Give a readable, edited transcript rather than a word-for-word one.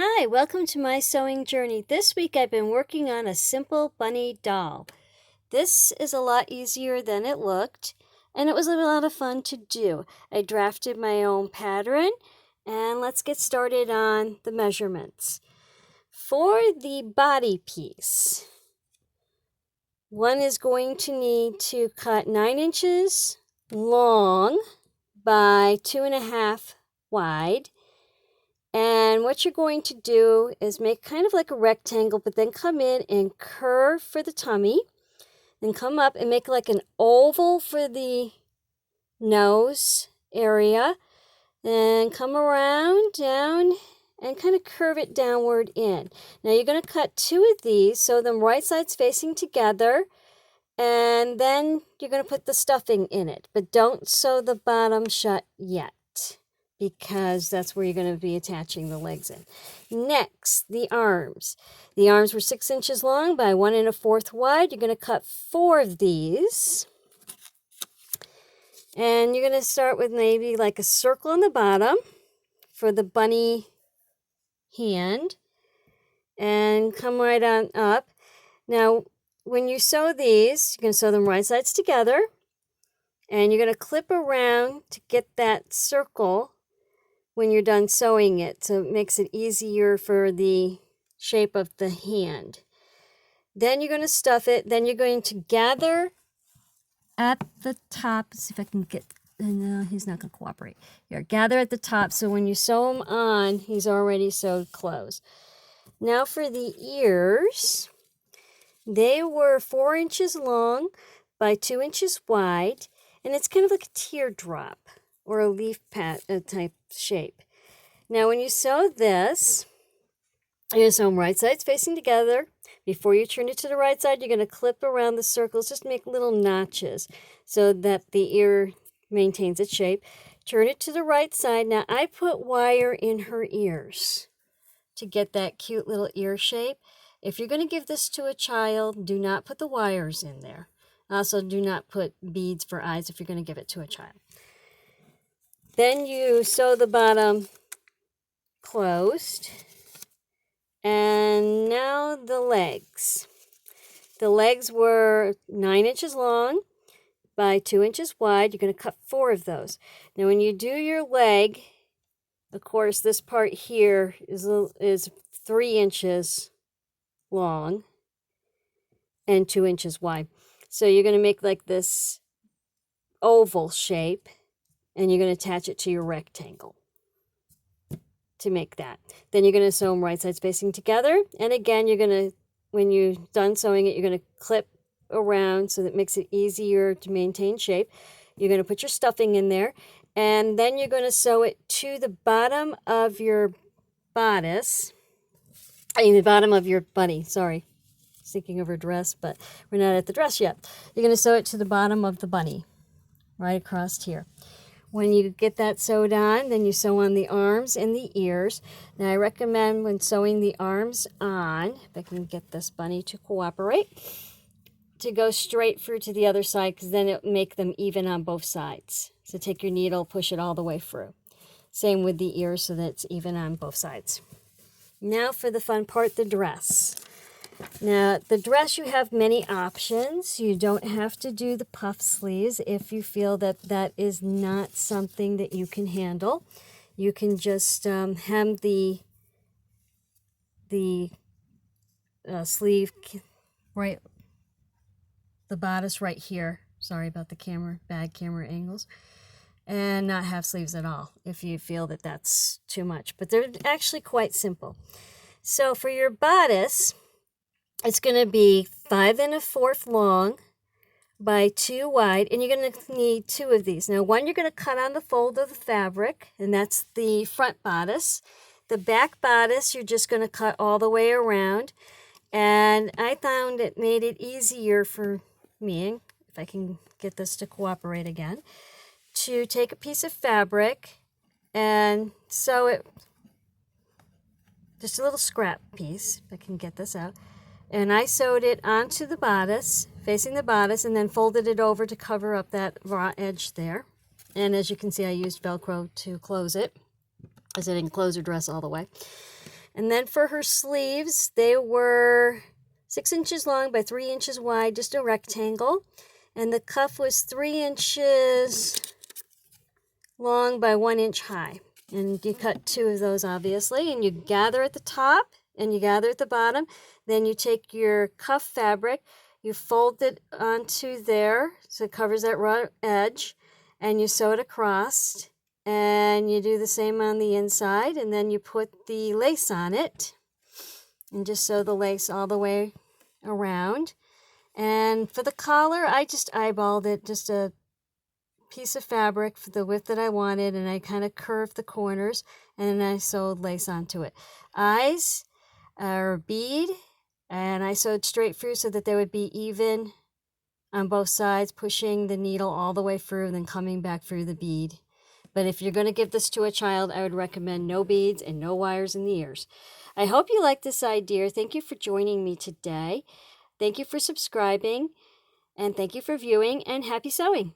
Hi, welcome to my sewing journey. This week I've been working on a simple bunny doll. This is a lot easier than it looked, and it was a lot of fun to do. I drafted my own pattern, and let's get started on the measurements. For the body piece, one is going to need to cut 9 inches long by 2.5 wide. And what you're going to do is make kind of like a rectangle, but then come in and curve for the tummy. Then come up and make like an oval for the nose area. Then come around, down, and kind of curve it downward in. Now you're going to cut 2 of these, so the right side's facing together. And then you're going to put the stuffing in it. But don't sew the bottom shut yet, because that's where you're going to be attaching the legs in. Next, the arms. The arms were 6 inches long by 1 1/4 wide. You're going to cut 4 of these. And you're going to start with maybe like a circle on the bottom for the bunny hand. And come right on up. Now, when you sew these, you're going to sew them right sides together. And you're going to clip around to get that circle when you're done sewing it, so it makes it easier for the shape of the hand. Then you're going to stuff it. Then you're going to gather at the top. Let's see if I can get, no, he's not going to cooperate. Here, gather at the top, so when you sew him on, he's already sewed closed. Now for the ears. They were 4 inches long by 2 inches wide, and it's kind of like a teardrop or a leaf pad type shape. Now when you sew this, you're going to sew them right sides facing together. Before you turn it to the right side, you're going to clip around the circles, just make little notches so that the ear maintains its shape. Turn it to the right side. Now I put wire in her ears to get that cute little ear shape. If you're going to give this to a child, do not put the wires in there. Also, do not put beads for eyes if you're going to give it to a child. Then you sew the bottom closed. And now the legs. The legs were 9 inches long by 2 inches wide. You're going to cut 4 of those. Now when you do your leg, of course, this part here is 3 inches long and 2 inches wide. So you're going to make like this oval shape, and you're going to attach it to your rectangle to make that. Then you're going to sew them right sides facing together. And again, you're going to, when you're done sewing it, you're going to clip around so that it makes it easier to maintain shape. You're going to put your stuffing in there, and then you're going to sew it to the bottom of your bodice. The bottom of your bunny, sorry. Thinking of her dress, but we're not at the dress yet. You're going to sew it to the bottom of the bunny, right across here. When you get that sewed on, then you sew on the arms and the ears. Now I recommend when sewing the arms on, if I can get this bunny to cooperate, to go straight through to the other side, because then it'll make them even on both sides. So take your needle, push it all the way through. Same with the ears, so that it's even on both sides. Now for the fun part, the dress. Now, the dress, you have many options. You don't have to do the puff sleeves if you feel that that is not something that you can handle. You can just hem the sleeve right, the bodice right here. Sorry about the camera, bad camera angles. And not have sleeves at all if you feel that that's too much. But they're actually quite simple. So for your bodice, it's going to be 5 1/4 long by 2 wide, and you're going to need 2 of these. Now, one you're going to cut on the fold of the fabric, and that's the front bodice. The back bodice, you're just going to cut all the way around, and I found it made it easier for me, if I can get this to cooperate again, to take a piece of fabric and sew it, just a little scrap piece, if I can get this out. And I sewed it onto the bodice, facing the bodice, and then folded it over to cover up that raw edge there. And as you can see, I used Velcro to close it, as I didn't close her dress all the way. And then for her sleeves, they were 6 inches long by 3 inches wide, just a rectangle. And the cuff was 3 inches long by 1 inch high. And you cut 2 of those, obviously, and you gather at the top and you gather at the bottom. Then you take your cuff fabric, you fold it onto there so it covers that raw edge, and you sew it across. And you do the same on the inside, and then you put the lace on it and just sew the lace all the way around. And for the collar, I just eyeballed it, just a piece of fabric for the width that I wanted, and I kind of curved the corners, and then I sewed lace onto it. Eyes are bead, and I sewed straight through so that they would be even on both sides, pushing the needle all the way through and then coming back through the bead. But if you're going to give this to a child, I would recommend no beads and no wires in the ears. I hope you like this idea. Thank you for joining me today. Thank you for subscribing, and thank you for viewing, and happy sewing.